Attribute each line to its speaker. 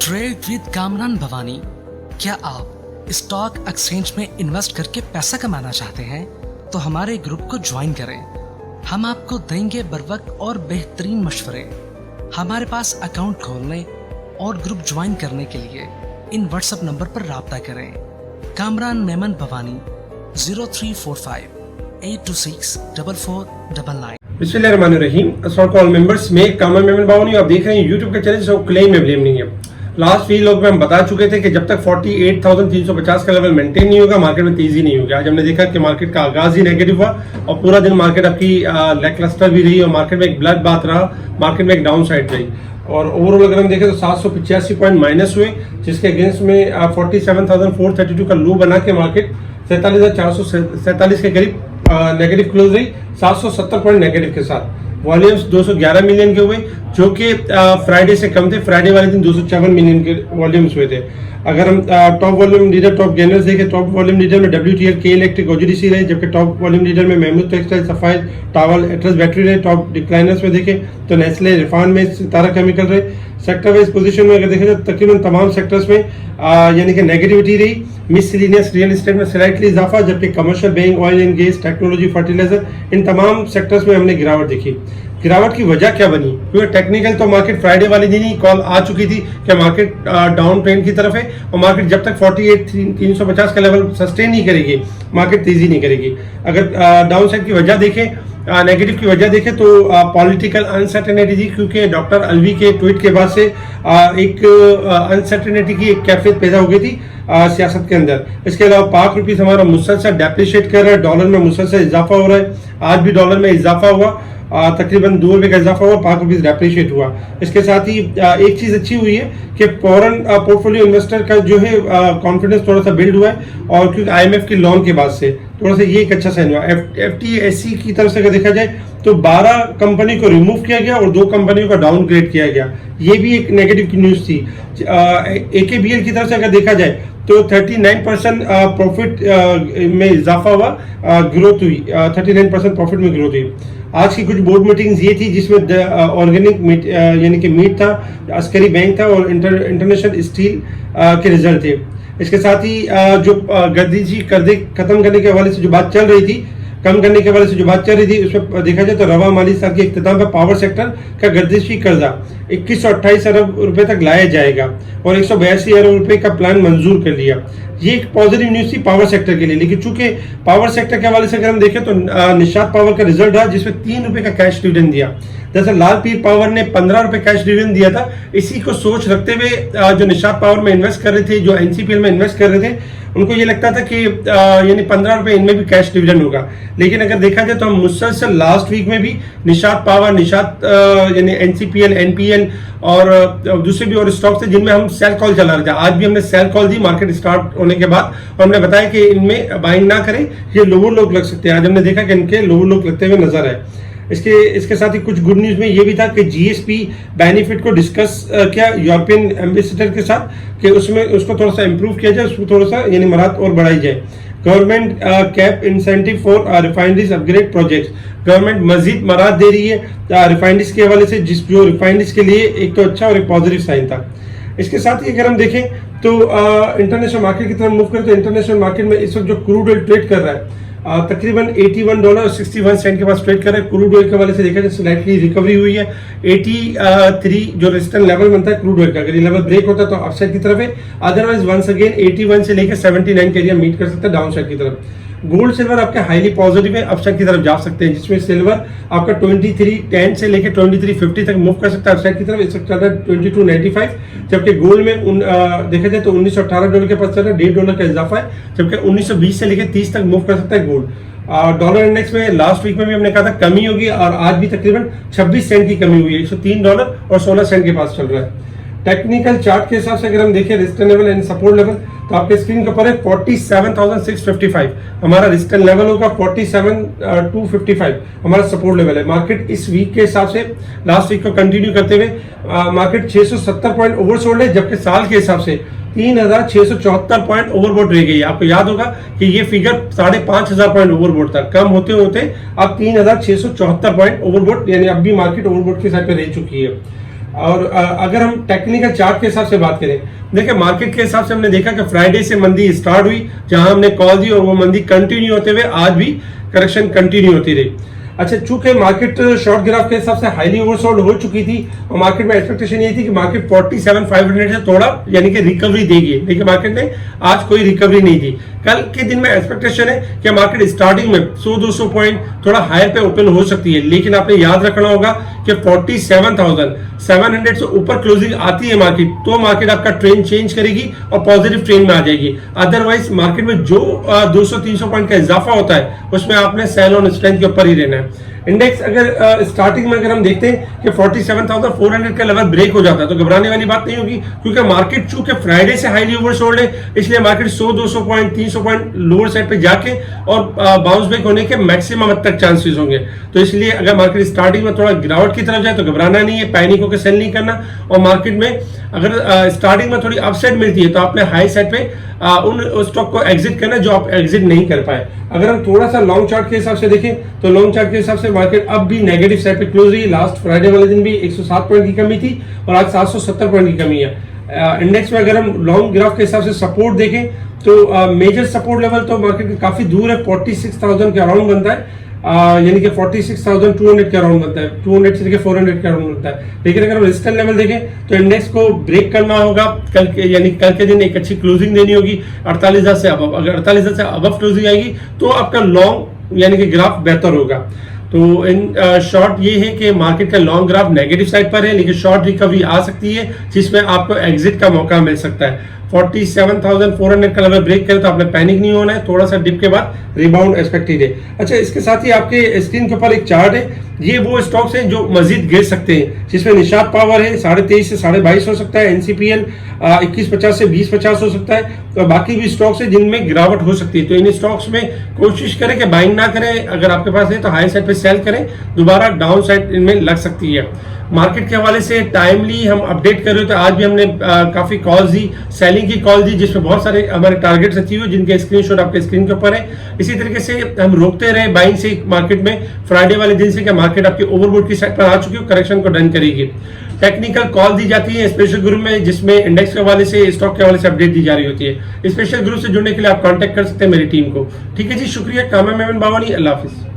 Speaker 1: Trade with Kamran Bhavani. क्या आप stock exchange में इन्वेस्ट करके पैसा कमाना चाहते हैं तो हमारे ग्रुप को ज्वाइन करें। हम आपको देंगे बर वक्त और बेहतरीन मशवरे। हमारे पास अकाउंट खोलने और ग्रुप ज्वाइन करने के लिए इन व्हाट्सएप नंबर पर राब्ता करें। कामरान मेमन भवानी 0345 826 4499।
Speaker 2: बिस्मिल्लाहिर्रहमानिर्रहीम। अस्सलाम वालेकुम ऑल मेंबर्स। मैं कामरान मेमन भवानी, आप देख रहे हैं यूट्यूब के चैनल जिसको क्लेम में ब्लेम नहीं है। लास्ट वीक में हम बता चुके थे कि जब तक 48,350 का लेवल मेंटेन नहीं होगा मार्केट में तेजी नहीं होगी। आज हमने देखा कि मार्केट का आगाज ही नेगेटिव हुआ और पूरा दिन मार्केट आपकी लैकलस्टर भी रही और मार्केट में एक ब्लड बात रहा, मार्केट में एक डाउन साइड रही। और ओवरऑल अगर हम देखें तो 785 पॉइंट माइनस हुए, जिसके अगेंस्ट में 47,432 का लो बना के मार्केट 47,447 के करीब नेगेटिव क्लोज रही, 770 पॉइंट नेगेटिव के साथ। वॉल्यूम्स 211 मिलियन के हुए, जो कि फ्राइडे से कम थे। फ्राइडे वाले दिन 207 मिलियन के वॉल्यूम्स हुए थे। अगर हम top volume leader, top gainers देखें, टॉप वॉल्यूम लीडर में WTL, के इलेक्ट्रिक, OGDC रहे, जबकि टॉप वॉल्यूम लीडर में महमूद टेक्सटाइल, सफायर, टावल, एट्रस बैटरी रहे। टॉप डिक्लाइनर्स में देखें तो नेस्ले, रिफान में सितारा केमिकल रहे। सेक्टर वाइज पोजीशन में अगर देखें तो तकरीबन तमाम सेक्टर्स में यानी कि नेगेटिविटी रही। मिसलिनियस रियल एस्टेट में स्लाइटली इजाफा, जबकि commercial bank, oil and gas, technology, fertiliser, इन तमाम सेक्टर्स में हमने गिरावट देखी। गिरावट की वजह क्या बनी? क्योंकि टेक्निकल तो मार्केट फ्राइडे वाले दिन ही कॉल आ चुकी थी कि मार्केट डाउन ट्रेंड की तरफ है और मार्केट जब तक 48,350 का लेवल सस्टेन नहीं करेगी मार्केट तेजी नहीं करेगी। अगर डाउन साइड की वजह देखें, नेगेटिव की वजह देखें तो पॉलिटिकल अनसर्टेनिटी थी, क्योंकि डॉक्टर अलवी के ट्वीट के बाद से एक अनसर्टेनिटी की एक कैफियत पैदा हो गई थी सियासत के अंदर। इसके अलावा पाक रुपीस हमारा मुसलसल डेप्रिशिएट कर रहा है, डॉलर में मुसलसल इजाफा हो रहा है। आज भी डॉलर में इजाफा हुआ, तकरीबन 2 रुपये का इजाफा हुआ, पाक रुपीस डेप्रिशिएट हुआ। इसके साथ ही एक चीज अच्छी हुई है कि फॉरेन पोर्टफोलियो इन्वेस्टर का जो है कॉन्फिडेंस थोड़ा सा बिल्ड हुआ है, और क्योंकि IMF की लोन के बाद से थोड़ा सा ये एक अच्छा साइन हुआ। FTSE की तरफ से अगर देखा जाए तो 12 कंपनी को रिमूव किया गया और 2 कंपनियों का डाउनग्रेड किया गया। ये भी एक नेगेटिव की न्यूज थी। AKBL की तरफ से अगर देखा जाए तो 39% प्रॉफिट में इजाफा हुआ, ग्रोथ हुई, 39% प्रॉफिट में ग्रोथ हुई। आज की कुछ बोर्ड मीटिंग्स ये थी जिसमें ऑर्गेनिक मीट यानी कि मीट था, अस्करी बैंक था और इंटरनेशनल स्टील के रिजल्ट थे। इसके साथ ही जो गर्दिशी कर्जे खत्म करने के हवाले से जो बात चल रही थी, कम करने के हवाले से जो बात चल रही थी, उसमें देखा जाए तो रवा माली साल के इख्तिताम पर पावर सेक्टर का गर्दिशी कर्जा 2128 अरब रुपए तक लाया जाएगा और 182 अरब रुपए का प्लान मंजूर कर लिया। ये एक पॉजिटिव न्यूज थी पावर सेक्टर के लिए। लेकिन चूंकि पावर सेक्टर के हवाले से अगर हम देखें तो निशात पावर का रिजल्ट रहा जिसमें 3 रुपए का कैश डिविडेंड दिया। दरअसल लाल पीर पावर ने 15 रुपए कैश डिविडेंड दिया था। इसी को सोच रखते हुए जो निशात पावर में इन्वेस्ट कर रहे थे, जो NCPL में इन्वेस्ट कर रहे थे, उनको ये लगता था कि यानी 15 रुपए इनमें भी कैश डिविडेंड होगा। लेकिन अगर देखा जाए तो हम मुसलसल लास्ट वीक में भी निशात पावर, निशात यानी NCPL, NPL और दूसरे भी और स्टॉक थे जिनमें हम सेल कॉल चला रहे थे। आज भी हमने सेल कॉल दी मार्केट स्टार्ट होने के बाद और हमने बताया कि इनमें बाइंग ना करें, ये लोअर लोग लग सकते हैं। आज हमने देखा कि इनके लोअर लोग लगते हुए नजर आए। इसके साथ ही कुछ गुड न्यूज में ये भी था कि GSP बेनिफिट को डिस्कस किया यूरोपियन एम्बेसडर के साथ कि उसमें उसको थोड़ा सा इंप्रूव किया जाए, उसको थोड़ा सा यानी मराहत और बढ़ाई जाए। Government cap incentive for refineries upgrade projects, government मजीद मराहत दे रही है रिफाइनरीज के हवाले से, जो रिफाइनरीज के लिए एक तो अच्छा और एक पॉजिटिव साइन था। इसके साथ ही अगर हम देखें तो इंटरनेशनल मार्केट की तरफ मूव करें तो इंटरनेशनल मार्केट में इस वक्त जो क्रूड ऑयल ट्रेड कर रहा है तकरीबन $81.61 के पास ट्रेड कर रहा है। क्रूड ऑयल के हवाले से देखा जाए स्लाइटली रिकवरी हुई है। 83 जो रेजिस्टेंस लेवल बनता है क्रूड ऑयल का, अगर ये लेवल ब्रेक होता है तो अपसाइड की तरफ है, अदरवाइज वंस अगेन 81 से लेकर 79 के एरिया मीट कर सकता है डाउन साइड की तरफ। गोल्ड सिल्वर आपके हाईली पॉजिटिव है, अपसाइड की तरफ जा सकते हैं, जिसमें सिल्वर आपका 2310 से लेकर 2350 तक मूव कर सकता है अपसाइड की तरफ। इस वक्त चल रहा है 2295, जबकि गोल्ड में देखा जाए तो $1918 के पास चल रहा है, $1.5 का इजाफा है, जबकि 1920 से लेकर 30 तक मूव कर सकता है गोल्ड। डॉलर इंडेक्स में लास्ट वीक में भी हमने कहा था कमी होगी और आज भी तकरीबन 26 सेंट की कमी हुई है, $103 और 16 सेंट के पास चल रहा है। टेक्निकल चार्ट के हिसाब से अगर हम देखें resistance level and support level तो आपके स्क्रीन के ऊपर है 47,655 हमारा रेजिस्टेंस लेवल होगा, 47,255 हमारा सपोर्ट लेवल है। मार्केट इस वीक के हिसाब से लास्ट वीक को कंटिन्यू करते हुए मार्केट 670 पॉइंट ओवरसोल्ड है, जबकि साल के हिसाब से 3,674 पॉइंट ओवरबॉट रह गई। आपको याद होगा कि ये फिगर 5,500 पॉइंट ओवरबॉट था, कम होते होते अब 3,674 पॉइंट ओवरबॉट यानी अब भी मार्केट ओवरबॉट की साइड पे रह चुकी है। और अगर हम टेक्निकल चार्ट के हिसाब से बात करें, देखिए मार्केट के हिसाब से हमने देखा कि फ्राइडे से मंदी स्टार्ट हुई, जहां हमने कॉल दी और वो मंदी कंटिन्यू होते हुए आज भी करेक्शन कंटिन्यू होती रही। अच्छा, चूंकि मार्केट शॉर्ट ग्राफ के हिसाब से हाईली ओवरसोल्ड हो चुकी थी और मार्केट में एक्सपेक्टेशन ये थी कि मार्केट 47,500 से थोड़ा यानी कि रिकवरी देगी, लेकिन मार्केट ने आज कोई रिकवरी नहीं दी। कल के दिन में एक्सपेक्टेशन है कि मार्केट स्टार्टिंग में 100-200 पॉइंट थोड़ा हायर पे ओपन हो सकती है, लेकिन आपने याद रखना होगा कि 47,700 से ऊपर क्लोजिंग आती है मार्केट, तो मार्केट आपका ट्रेंड चेंज करेगी और पॉजिटिव ट्रेंड में आ जाएगी। अदरवाइज मार्केट में जो 200-300 पॉइंट का इजाफा होता है उसमें आपने सेल ऑन स्ट्रेंथ के ऊपर ही रहना है। इंडेक्स अगर स्टार्टिंग में अगर हम देखते हैं कि 47,400 का लेवल ब्रेक हो जाता है तो घबराने वाली बात नहीं होगी, क्योंकि मार्केट चूंकि फ्राइडे से हाईली ओवरसोल्ड है, इसलिए market 100-200 point 300 point lower side पे जाके और बाउंस बैक होने के मैक्सिमम हद तक चांसेस होंगे। तो इसलिए अगर मार्केट स्टार्टिंग में थोड़ा गिरावट की तरफ जाए तो घबराना नहीं है, पैनिक होकर सेल नहीं करना। और मार्केट में अगर स्टार्टिंग में थोड़ी अपसाइड मिलती है तो आपने हाई साइड पे उन स्टॉक को एग्जिट करना जो आप एग्जिट नहीं कर पाए। अगर हम थोड़ा सा लॉन्ग चार्ट के हिसाब से देखें तो लॉन्ग चार्ट के हिसाब से मार्केट अब भी नेगेटिव साइड पे क्लोज रही। लास्ट फ्राइडे वाले दिन भी 107 पॉइंट की कमी थी और आज 770 पॉइंट की कमी है। इंडेक्स में अगर हम लॉन्ग ग्राफ के हिसाब से सपोर्ट देखें तो मेजर सपोर्ट लेवल तो मार्केट के काफी दूर है, 46,000 के अराउंड बनता है, यानी कि 46,200 के अराउंड बनता है, 200 से लेकर 400 के अराउंड बनता है। लेकिन अगर हम रेजिस्टेंस लेवल देखें तो इंडेक्स को ब्रेक करना होगा कल के, यानी कल के दिन एक अच्छी क्लोजिंग देनी होगी 48,000 से अबव। अगर 48,000 से अबव क्लोजिंग आएगी तो आपका लॉन्ग यानी कि ग्राफ बेहतर होगा। तो इन शॉर्ट ये है कि मार्केट का लॉन्ग ग्राफ नेगेटिव साइड पर है, लेकिन शॉर्ट रिकवरी आ सकती है जिसमें आपको एग्जिट का मौका मिल सकता है। 47,400 का लेवल ब्रेक करे तो आपने पैनिक नहीं होना है, थोड़ा सा डिप के बाद रिबाउंड एक्सपेक्टेड है। अच्छा, इसके साथ ही आपके स्क्रीन के ऊपर एक चार्ट है, ये वो स्टॉक्स हैं जो मजीद गिर सकते हैं, जिसमें निशात पावर है 23.5 से 22.5 हो सकता है, एनसीपीएल 21.50 से 20.50 हो सकता है, तो बाकी भी स्टॉक्स है जिनमें गिरावट हो सकती है। तो इन स्टॉक्स में कोशिश करें कि बाइंग ना करें, अगर आपके पास है तो हाई साइड पे सेल करें, दोबारा डाउन साइड इनमें लग सकती है। मार्केट के हवाले से टाइमली हम अपडेट कर रहे हो, तो आज भी हमने काफी कॉल्स दी, सेलिंग की कॉल दी, जिसमें बहुत सारे हमारे टारगेट्स अचीव हुए जिनके स्क्रीनशॉट आपके स्क्रीन के ऊपर है। इसी तरीके से हम रोकते रहे बाइंग से मार्केट में फ्राइडे वाले दिन से कि मार्केट आपकी ओवरबोट की साइड पर आ चुकी है, करेक्शन को डन करेगी। टेक्निकल कॉल दी जाती है स्पेशल ग्रुप में, जिसमें इंडेक्स के हवाले से, स्टॉक के हवाले से अपडेट दी जा रही होती है। स्पेशल ग्रुप से जुड़ने के लिए आप कांटेक्ट कर सकते हैं मेरी टीम को। ठीक है जी, शुक्रिया। कामरान मेमन बावानी, अल्लाह हाफिज।